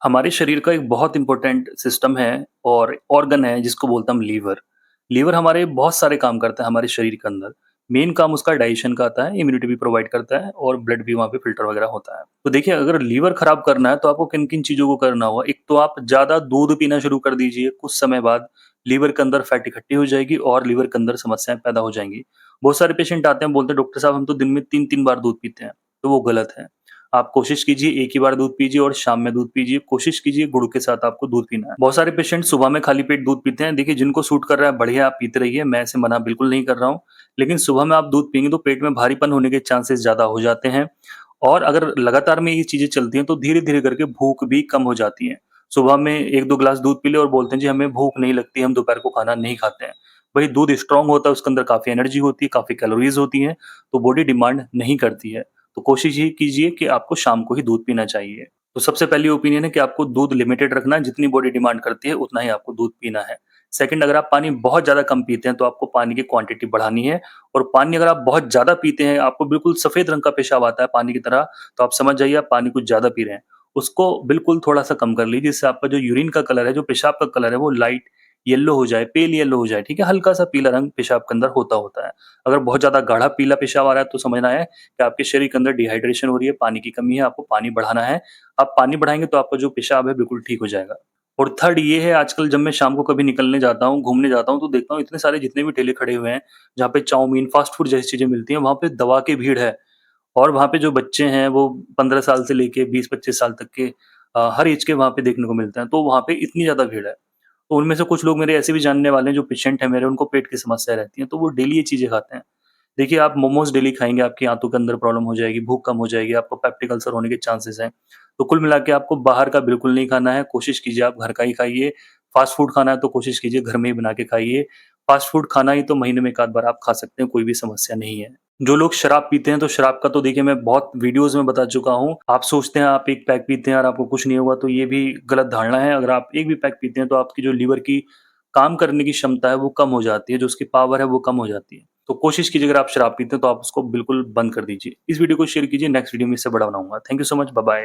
हमारे शरीर का एक बहुत इम्पोर्टेंट सिस्टम है और ऑर्गन है जिसको बोलते हैं हम लीवर। लीवर हमारे बहुत सारे काम करता है हमारे शरीर के अंदर। मेन काम उसका डाइजेशन का आता है, इम्यूनिटी भी प्रोवाइड करता है और ब्लड भी वहाँ पे फ़िल्टर वगैरह होता है। तो देखिए अगर लीवर खराब करना है तो आपको किन-किन चीज़ों को करना होगा। एक तो आप ज़्यादा दूध पीना शुरू कर दीजिए, कुछ समय बाद लीवर के अंदर फैट इकट्ठी हो जाएगी और लीवर के अंदर समस्याएँ पैदा हो जाएँगी। बहुत सारे पेशेंट आते हैं बोलते हैं डॉक्टर साहब हम तो दिन में 3-3 बार दूध पीते हैं, तो वो गलत है। आप कोशिश कीजिए एक ही बार दूध पीजिए और शाम में दूध पीजिए। कोशिश कीजिए गुड़ के साथ आपको दूध पीना है। बहुत सारे पेशेंट सुबह में खाली पेट दूध पीते हैं। देखिए जिनको सूट कर रहा है बढ़िया आप पीते रहिए, मैं ऐसे मना बिल्कुल नहीं कर रहा हूँ। लेकिन सुबह में आप दूध पिएँगे तो पेट में भारीपन होने के चांसेस ज़्यादा हो जाते हैं और अगर लगातार में ये चीज़ें चलती हैं तो धीरे-धीरे करके भूख भी कम हो जाती है। सुबह में 1-2 ग्लास दूध पी लें और बोलते हैं जी हमें भूख नहीं लगती, हम दोपहर को खाना नहीं खाते हैं। वही दूध स्ट्रॉन्ग होता है, उसके अंदर काफ़ी एनर्जी होती है, काफ़ी कैलोरीज़ होती हैं, तो बॉडी डिमांड नहीं करती है। तो कोशिश ये कीजिए कि आपको शाम को ही दूध पीना चाहिए। तो सबसे पहली ओपिनियन है कि आपको दूध लिमिटेड रखना है, जितनी बॉडी डिमांड करती है उतना ही आपको दूध पीना है। सेकंड अगर आप पानी बहुत ज़्यादा कम पीते हैं तो आपको पानी की क्वांटिटी बढ़ानी है और पानी अगर आप बहुत ज़्यादा पीते हैं, आपको बिल्कुल सफ़ेद रंग का पेशाब आता है पानी की तरह, तो आप समझ जाइए आप पानी कुछ ज़्यादा पी रहे हैं। उसको बिल्कुल थोड़ा-सा कम कर लीजिए, जिससे आपका जो यूरिन का कलर है, जो पेशाब का कलर है, वो लाइट येलो हो जाए, पेल येलो हो जाए, ठीक है? हल्का-सा पीला रंग पेशाब के अंदर होता है। अगर बहुत ज़्यादा गाढ़ा पीला पेशाब आ रहा है तो समझना है कि आपके शरीर के अंदर डिहाइड्रेशन हो रही है, पानी की कमी है, आपको पानी बढ़ाना है। आप पानी बढ़ाएँगे तो आपका जो पेशाब है बिल्कुल ठीक हो जाएगा। और थर्ड ये है आजकल जब मैं शाम को कभी निकलने जाता हूँ, घूमने जाता हूँ तो देखता हूँ इतने सारे जितने भी ठेले खड़े हुए हैं, जहाँ पे चाउमीन, फ़ास्ट फूड जैसी चीज़ें मिलती हैं, वहाँ पे दवा की भीड़ है। और वहाँ पे जो बच्चे हैं वो 15 साल से लेके 20-25 साल तक के हर ऐज के वहाँ पे देखने को मिलते हैं। तो वहाँ पे इतनी ज़्यादा भीड़ है। तो उनमें से कुछ लोग मेरे ऐसे भी जानने वाले हैं जो पेशेंट हैं मेरे, उनको पेट की समस्या रहती है, तो वो डेली ये चीज़ें खाते हैं। देखिए आप मोमोज़ डेली खाएँगे, आपकी आँतों के अंदर प्रॉब्लम हो जाएगी, भूख कम हो जाएगी, आपको पेप्टिक अल्सर होने के चांसेस हैं। तो कुल मिला के आपको बाहर का बिल्कुल नहीं खाना है, कोशिश कीजिए आप घर का ही खाइए। फ़ास्ट फूड खाना है तो कोशिश कीजिए घर में ही बना के खाइए। फ़ास्ट फूड खाना ही तो महीने में 1 आध बार आप खा सकते हैं, कोई भी समस्या नहीं है। जो लोग शराब पीते हैं, तो शराब का तो देखिए मैं बहुत वीडियोज़ में बता चुका हूँ। आप सोचते हैं आप 1 पैक पीते हैं और आपको कुछ नहीं होगा, तो ये भी गलत धारणा है। अगर आप 1 भी पैक पीते हैं, तो आपकी जो लीवर की काम करने की क्षमता है, वो कम हो जाती है, जो उसकी पावर है, वो कम हो जाती है। तो कोशिश कीजिए अगर आप शराब पीते हैं, तो आप उसको बिल्कुल बंद कर दीजिए। इस वीडियो को शेयर कीजिए, नेक्स्ट वीडियो में इससे बड़ा बनाऊँगा। Thank you so much, bye-bye.